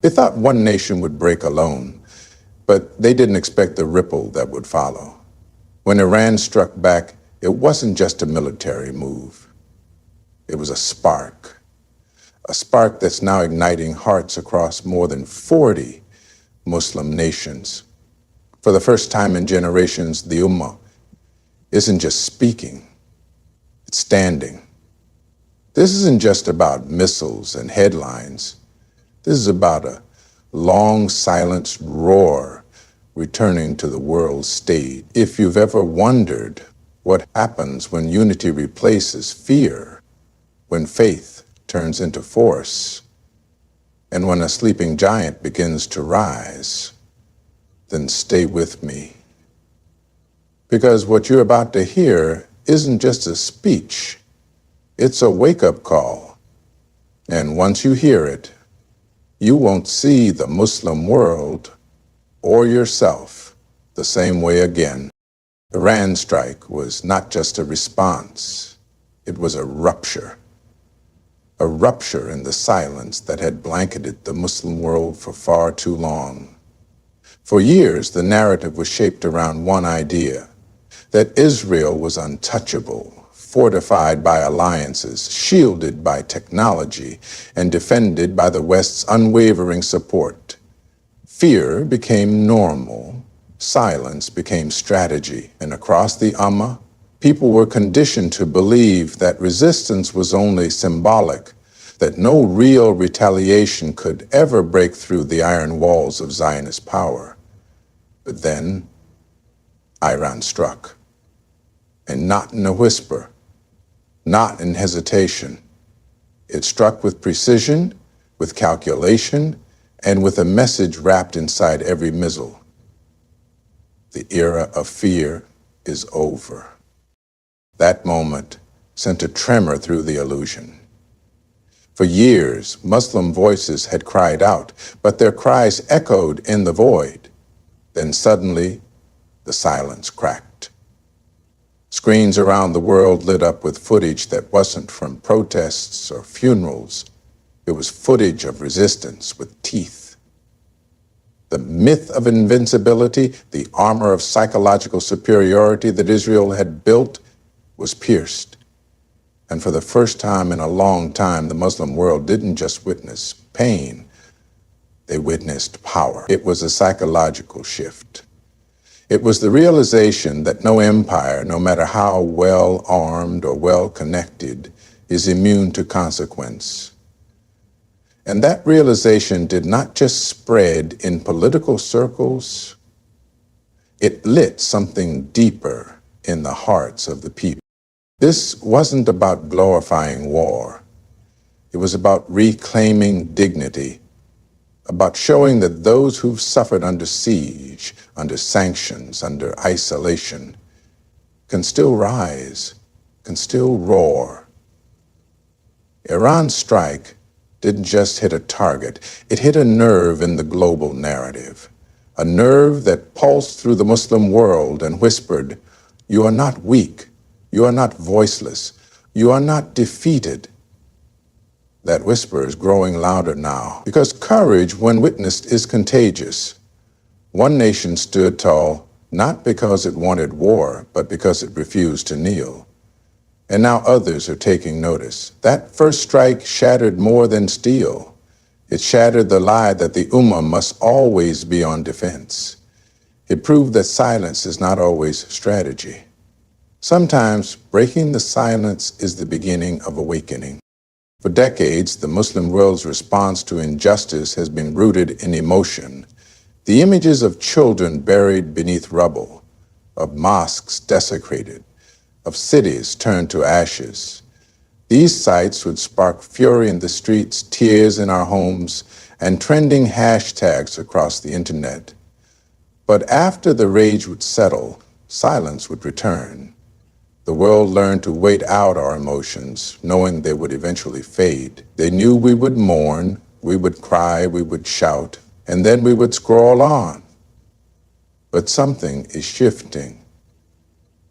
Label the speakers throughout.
Speaker 1: They thought one nation would break alone, but they didn't expect the ripple that would follow. When Iran struck back, it wasn't just a military move. It was a spark that's now igniting hearts across more than 40 Muslim nations. For the first time in generations, the Ummah isn't just speaking, it's standing. This isn't just about missiles and headlines. This is about a long silenced roar returning to the world stage. If you've ever wondered what happens when unity replaces fear, when faith turns into force, and when a sleeping giant begins to rise, then stay with me. Because what you're about to hear isn't just a speech, it's a wake-up call. And once you hear it, you won't see the Muslim world or yourself the same way again. Iran strike was not just a response, it was a rupture in the silence that had blanketed the Muslim world for far too long. For years, the narrative was shaped around one idea, that Israel was untouchable, fortified by alliances, shielded by technology, and defended by the West's unwavering support. Fear became normal, silence became strategy, and across the Ummah, people were conditioned to believe that resistance was only symbolic, that no real retaliation could ever break through the iron walls of Zionist power. But then, Iran struck. And not in a whisper, not in hesitation. It struck with precision, with calculation, and with a message wrapped inside every missile. The era of fear is over. That moment sent a tremor through the illusion. For years, Muslim voices had cried out, but their cries echoed in the void. Then suddenly, the silence cracked. Screens around the world lit up with footage that wasn't from protests or funerals. It was footage of resistance with teeth. The myth of invincibility, the armor of psychological superiority that Israel had built, was pierced. And for the first time in a long time, the Muslim world didn't just witness pain, they witnessed power. It was a psychological shift. It was the realization that no empire, no matter how well armed or well connected, is immune to consequence. And that realization did not just spread in political circles, it lit something deeper in the hearts of the people. This wasn't about glorifying war. It was about reclaiming dignity, about showing that those who've suffered under siege, under sanctions, under isolation, can still rise, can still roar. Iran's strike didn't just hit a target, it hit a nerve in the global narrative, a nerve that pulsed through the Muslim world and whispered, "You are not weak, you are not voiceless, you are not defeated." That whisper is growing louder now, because courage, when witnessed, is contagious. One nation stood tall, not because it wanted war, but because it refused to kneel. And now others are taking notice. That first strike shattered more than steel. It shattered the lie that the Ummah must always be on defense. It proved that silence is not always strategy. Sometimes breaking the silence is the beginning of awakening. For decades, the Muslim world's response to injustice has been rooted in emotion. The images of children buried beneath rubble, of mosques desecrated, of cities turned to ashes. These sights would spark fury in the streets, tears in our homes, and trending hashtags across the internet. But after the rage would settle, silence would return. The world learned to wait out our emotions, knowing they would eventually fade. They knew we would mourn, we would cry, we would shout, and then we would scroll on. But something is shifting.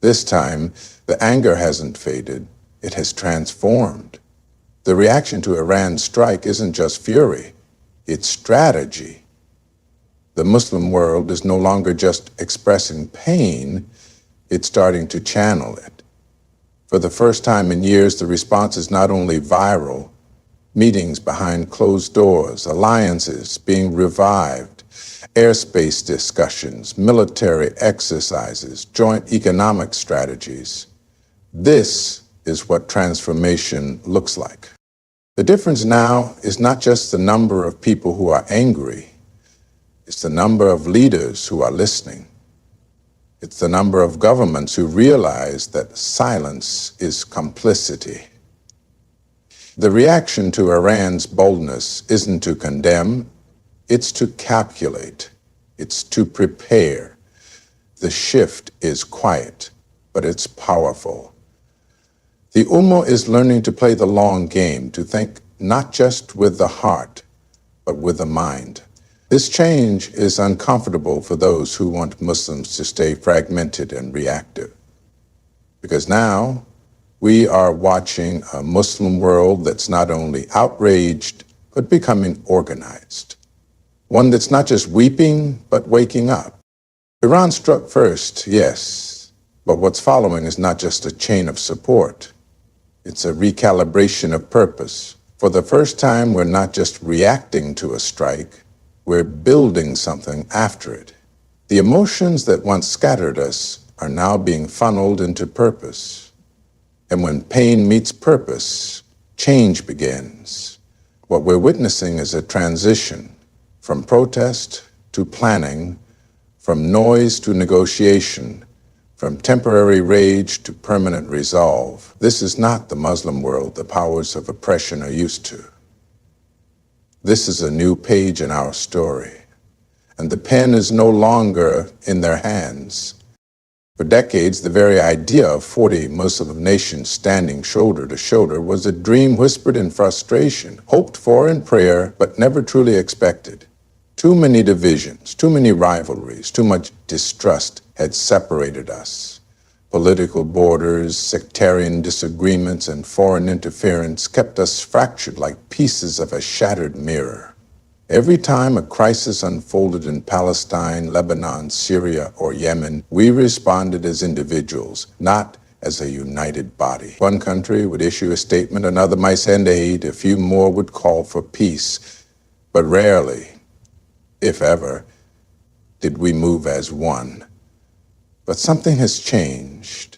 Speaker 1: This time, the anger hasn't faded, it has transformed. The reaction to Iran's strike isn't just fury, its strategy. The Muslim world is no longer just expressing pain, it's starting to channel it. For the first time in years, the response is not only viral, meetings behind closed doors, alliances being revived, airspace discussions, military exercises, joint economic strategies. This is what transformation looks like. The difference now is not just the number of people who are angry, it's the number of leaders who are listening. It's the number of governments who realize that silence is complicity. The reaction to Iran's boldness isn't to condemn, it's to calculate, it's to prepare. The shift is quiet, but it's powerful. The Ummah is learning to play the long game, to think not just with the heart, but with the mind. This change is uncomfortable for those who want Muslims to stay fragmented and reactive. Because now, we are watching a Muslim world that's not only outraged, but becoming organized. One that's not just weeping, but waking up. Iran struck first, yes, but what's following is not just a chain of support. It's a recalibration of purpose. For the first time, we're not just reacting to a strike, we're building something after it. The emotions that once scattered us are now being funneled into purpose. And when pain meets purpose, change begins. What we're witnessing is a transition from protest to planning, from noise to negotiation, from temporary rage to permanent resolve. This is not the Muslim world the powers of oppression are used to. This is a new page in our story, and the pen is no longer in their hands. For decades, the very idea of 40 Muslim nations standing shoulder to shoulder was a dream whispered in frustration, hoped for in prayer, but never truly expected. Too many divisions, too many rivalries, too much distrust had separated us. Political borders, sectarian disagreements, and foreign interference kept us fractured like pieces of a shattered mirror. Every time a crisis unfolded in Palestine, Lebanon, Syria, or Yemen, we responded as individuals, not as a united body. One country would issue a statement, another might send aid, a few more would call for peace. But rarely, if ever, did we move as one. But something has changed.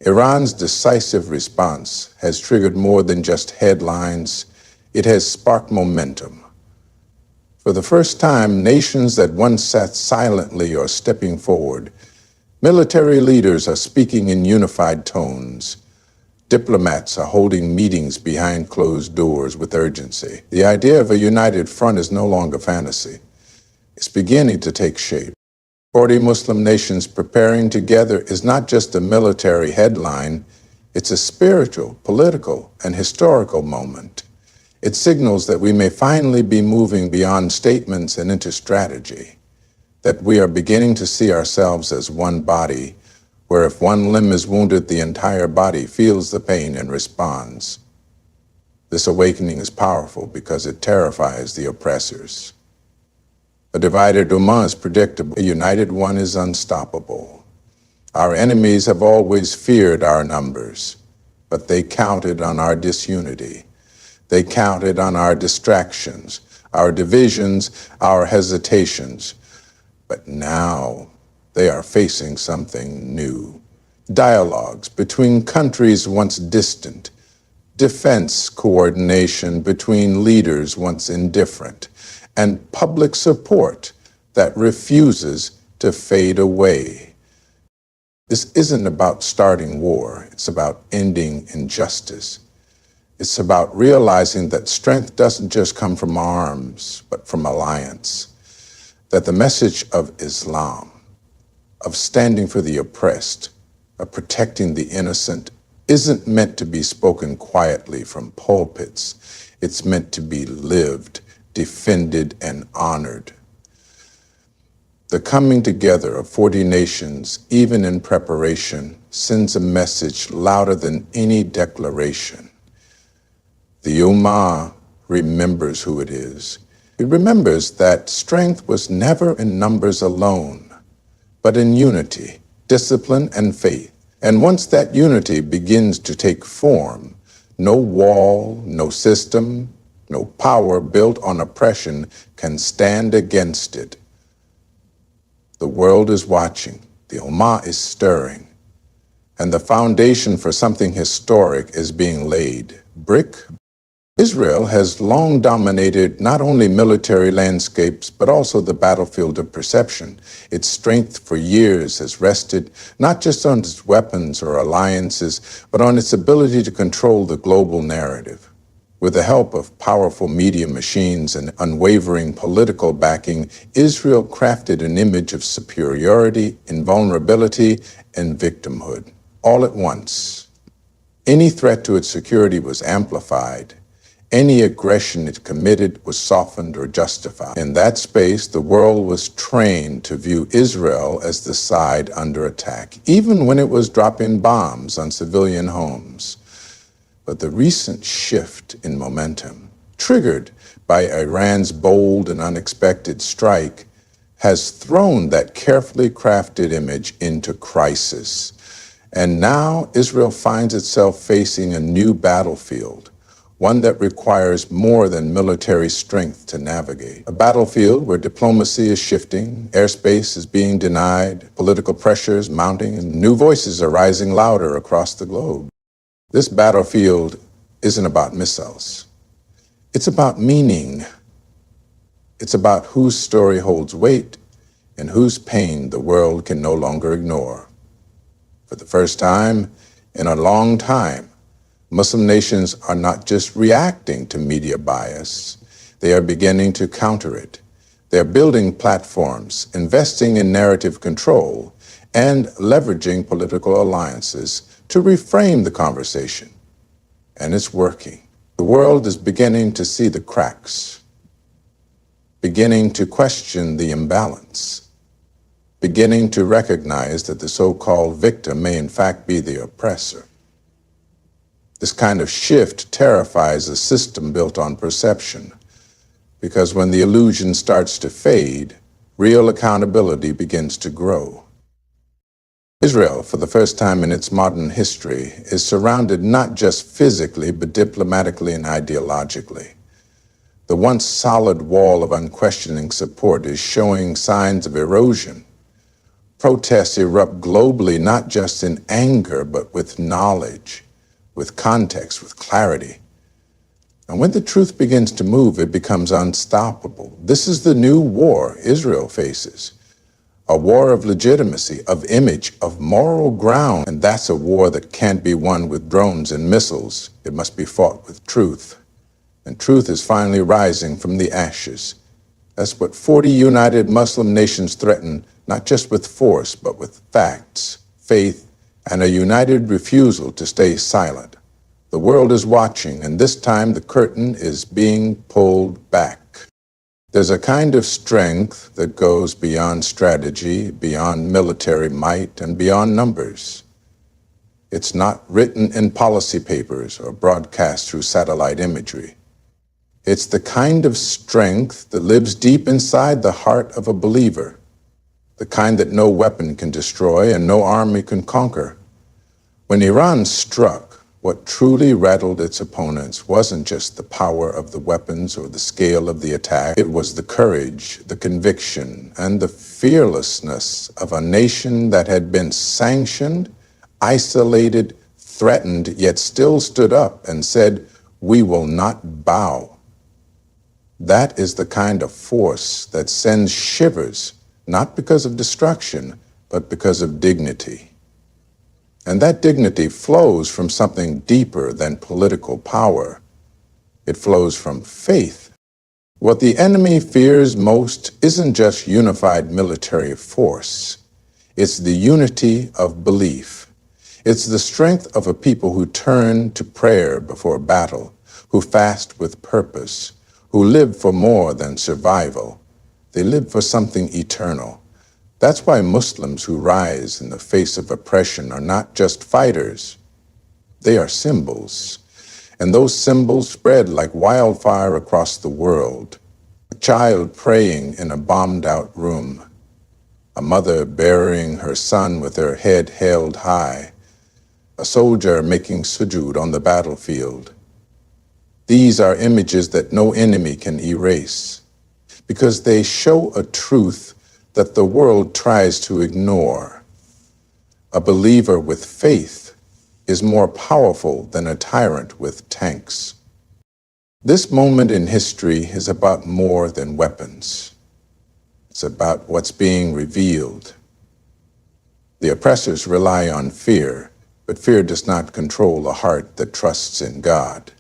Speaker 1: Iran's decisive response has triggered more than just headlines. It has sparked momentum. For the first time, nations that once sat silently are stepping forward. Military leaders are speaking in unified tones. Diplomats are holding meetings behind closed doors with urgency. The idea of a united front is no longer fantasy. It's beginning to take shape. 40 Muslim nations preparing together is not just a military headline, it's a spiritual, political, and historical moment. It signals that we may finally be moving beyond statements and into strategy, that we are beginning to see ourselves as one body, where if one limb is wounded, the entire body feels the pain and responds. This awakening is powerful because it terrifies the oppressors. A divided Ummah is predictable. A united one is unstoppable. Our enemies have always feared our numbers, but they counted on our disunity. They counted on our distractions, our divisions, our hesitations. But now they are facing something new. Dialogues between countries once distant, defense coordination between leaders once indifferent, and public support that refuses to fade away. This isn't about starting war, it's about ending injustice. It's about realizing that strength doesn't just come from arms, but from alliance. That the message of Islam, of standing for the oppressed, of protecting the innocent, isn't meant to be spoken quietly from pulpits. It's meant to be lived, defended, and honored. The coming together of 40 nations, even in preparation, sends a message louder than any declaration. The Ummah remembers who it is, It remembers that strength was never in numbers alone, but in unity, discipline, and faith. And once that unity begins to take form, no wall, no system, no power built on oppression can stand against it. The world is watching, the Ummah is stirring, and the foundation for something historic is being laid, brick. Israel has long dominated not only military landscapes, but also the battlefield of perception. Its strength for years has rested not just on its weapons or alliances, but on its ability to control the global narrative. With the help of powerful media machines and unwavering political backing, Israel crafted an image of superiority, invulnerability, and victimhood, all at once. Any threat to its security was amplified. Any aggression it committed was softened or justified. In that space, the world was trained to view Israel as the side under attack, even when it was dropping bombs on civilian homes. But the recent shift in momentum, triggered by Iran's bold and unexpected strike, has thrown that carefully crafted image into crisis. And now Israel finds itself facing a new battlefield, one that requires more than military strength to navigate. A battlefield where diplomacy is shifting, airspace is being denied, political pressure is mounting, and new voices are rising louder across the globe. This battlefield isn't about missiles. It's about meaning. It's about whose story holds weight and whose pain the world can no longer ignore. For the first time in a long time, Muslim nations are not just reacting to media bias, they are beginning to counter it. They're building platforms, investing in narrative control, and leveraging political alliances to reframe the conversation. And it's working. The world is beginning to see the cracks, beginning to question the imbalance, beginning to recognize that the so-called victim may in fact be the oppressor. This kind of shift terrifies a system built on perception, because when the illusion starts to fade, real accountability begins to grow. Israel, for the first time in its modern history, is surrounded not just physically, but diplomatically and ideologically. The once solid wall of unquestioning support is showing signs of erosion. Protests erupt globally, not just in anger, but with knowledge, with context, with clarity. And when the truth begins to move, it becomes unstoppable. This is the new war Israel faces. A war of legitimacy, of image, of moral ground. And that's a war that can't be won with drones and missiles. It must be fought with truth. And truth is finally rising from the ashes. That's what 40 united Muslim nations threaten, not just with force, but with facts, faith, and a united refusal to stay silent. The world is watching, and this time the curtain is being pulled back. There's a kind of strength that goes beyond strategy, beyond military might, and beyond numbers. It's not written in policy papers or broadcast through satellite imagery. It's the kind of strength that lives deep inside the heart of a believer, the kind that no weapon can destroy and no army can conquer. When Iran struck, what truly rattled its opponents wasn't just the power of the weapons or the scale of the attack. It was the courage, the conviction, and the fearlessness of a nation that had been sanctioned, isolated, threatened, yet still stood up and said, "We will not bow." That is the kind of force that sends shivers, not because of destruction, but because of dignity. And that dignity flows from something deeper than political power. It flows from faith. What the enemy fears most isn't just unified military force. It's the unity of belief. It's the strength of a people who turn to prayer before battle, who fast with purpose, who live for more than survival. They live for something eternal. That's why Muslims who rise in the face of oppression are not just fighters. They are symbols. And those symbols spread like wildfire across the world. child praying in a bombed-out room, a mother burying her son with her head held high, a soldier making sujood on the battlefield. These are images that no enemy can erase, because they show a truth that the world tries to ignore. A believer with faith is more powerful than a tyrant with tanks. This moment in history is about more than weapons. It's about what's being revealed. The oppressors rely on fear, but fear does not control a heart that trusts in God.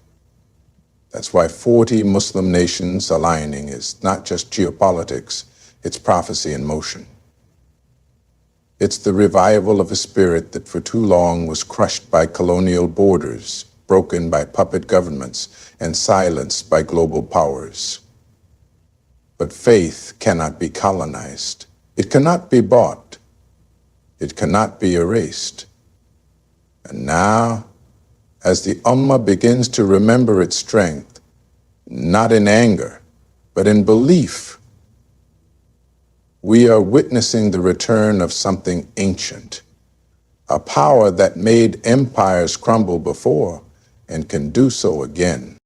Speaker 1: That's why 40 Muslim nations aligning is not just geopolitics, it's prophecy in motion. It's the revival of a spirit that for too long was crushed by colonial borders, broken by puppet governments, and silenced by global powers. But faith cannot be colonized. It cannot be bought. It cannot be erased. And now, as the Ummah begins to remember its strength, not in anger, but in belief, we are witnessing the return of something ancient, a power that made empires crumble before and can do so again.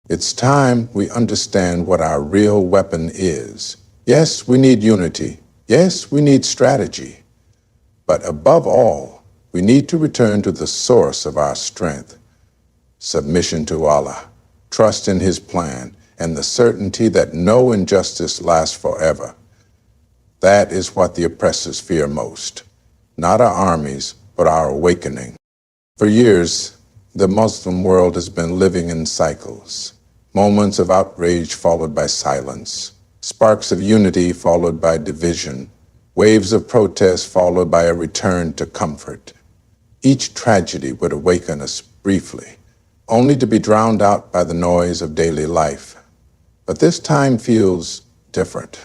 Speaker 1: It's time we understand what our real weapon is. Yes, we need unity. Yes, we need strategy. But above all, we need to return to the source of our strength, submission to Allah, trust in His plan, and the certainty that no injustice lasts forever. That is what the oppressors fear most, not our armies, but our awakening. For years, the Muslim world has been living in cycles, moments of outrage followed by silence, sparks of unity followed by division, waves of protest followed by a return to comfort. Each tragedy would awaken us briefly, only to be drowned out by the noise of daily life. But this time feels different.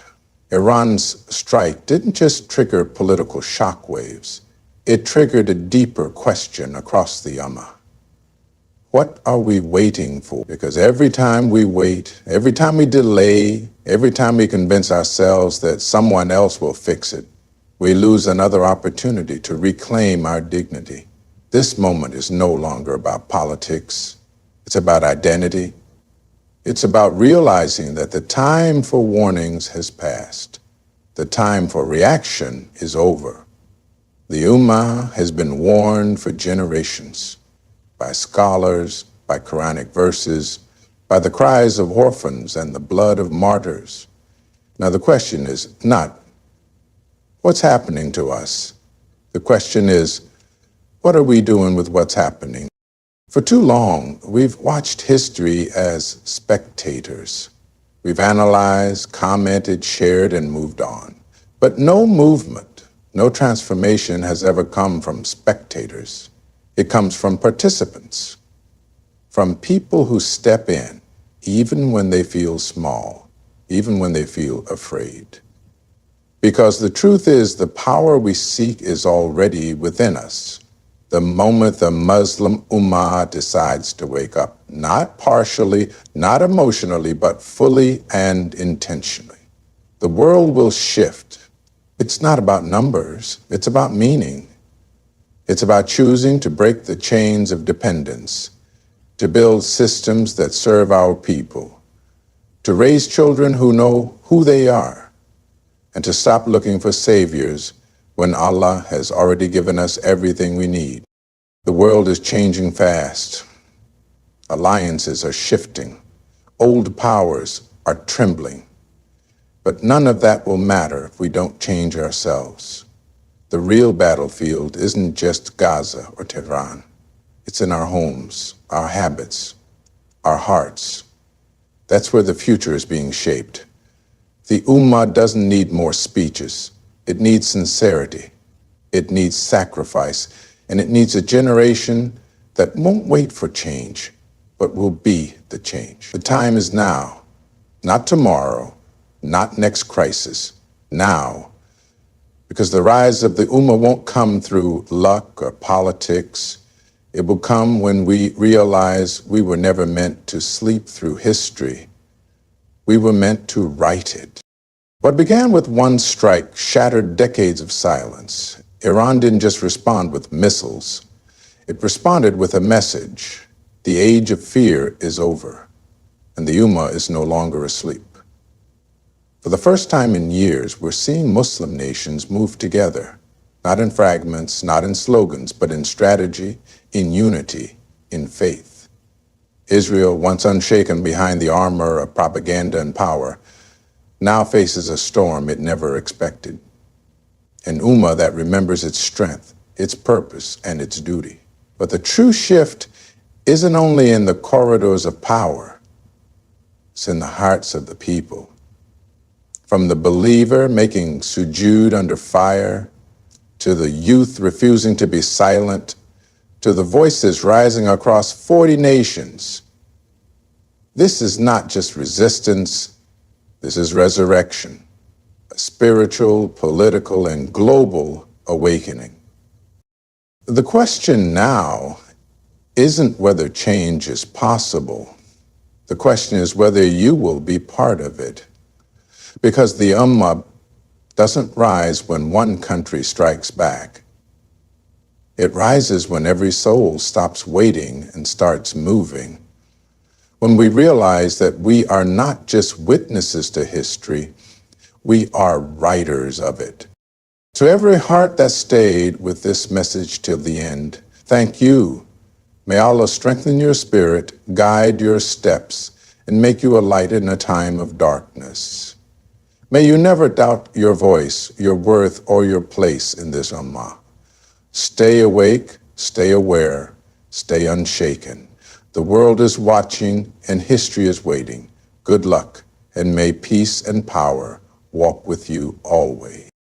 Speaker 1: Iran's strike didn't just trigger political shockwaves. It triggered a deeper question across the Ummah. What are we waiting for? Because every time we wait, every time we delay, every time we convince ourselves that someone else will fix it, we lose another opportunity to reclaim our dignity. This moment is no longer about politics. It's about identity. It's about realizing that the time for warnings has passed. The time for reaction is over. The Ummah has been warned for generations, by scholars, by Quranic verses, by the cries of orphans and the blood of martyrs. Now the question is not, what's happening to us? The question is, what are we doing with what's happening? For too long, we've watched history as spectators. We've analyzed, commented, shared, and moved on. But no movement, no transformation has ever come from spectators. It comes from participants, from people who step in, even when they feel small, even when they feel afraid. Because the truth is, the power we seek is already within us. The moment the Muslim Ummah decides to wake up, not partially, not emotionally, but fully and intentionally, the world will shift. It's not about numbers, it's about meaning. It's about choosing to break the chains of dependence, to build systems that serve our people, to raise children who know who they are, and to stop looking for saviors when Allah has already given us everything we need. The world is changing fast. Alliances are shifting. Old powers are trembling. But none of that will matter if we don't change ourselves. The real battlefield isn't just Gaza or Tehran. It's in our homes, our habits, our hearts. That's where the future is being shaped. The Ummah doesn't need more speeches. It needs sincerity. It needs sacrifice. And it needs a generation that won't wait for change, but will be the change. The time is now, not tomorrow, not next crisis, now. Because the rise of the Ummah won't come through luck or politics. It will come when we realize we were never meant to sleep through history. We were meant to right it. What began with one strike shattered decades of silence. Iran didn't just respond with missiles. It responded with a message. The age of fear is over, and the Ummah is no longer asleep. For the first time in years, we're seeing Muslim nations move together, not in fragments, not in slogans, but in strategy, in unity, in faith. Israel, once unshaken behind the armor of propaganda and power, now faces a storm it never expected. An Ummah that remembers its strength, its purpose, and its duty. But the true shift isn't only in the corridors of power, it's in the hearts of the people. From the believer making sujood under fire, to the youth refusing to be silent, to the voices rising across 40 nations. This is not just resistance, this is resurrection, a spiritual, political, and global awakening. The question now isn't whether change is possible. The question is whether you will be part of it. Because the Ummah doesn't rise when one country strikes back. It rises when every soul stops waiting and starts moving. When we realize that we are not just witnesses to history, we are writers of it. To every heart that stayed with this message till the end, thank you. May Allah strengthen your spirit, guide your steps, and make you a light in a time of darkness. May you never doubt your voice, your worth, or your place in this Ummah. Stay awake, stay aware, stay unshaken. The world is watching and history is waiting. Good luck, and may peace and power walk with you always.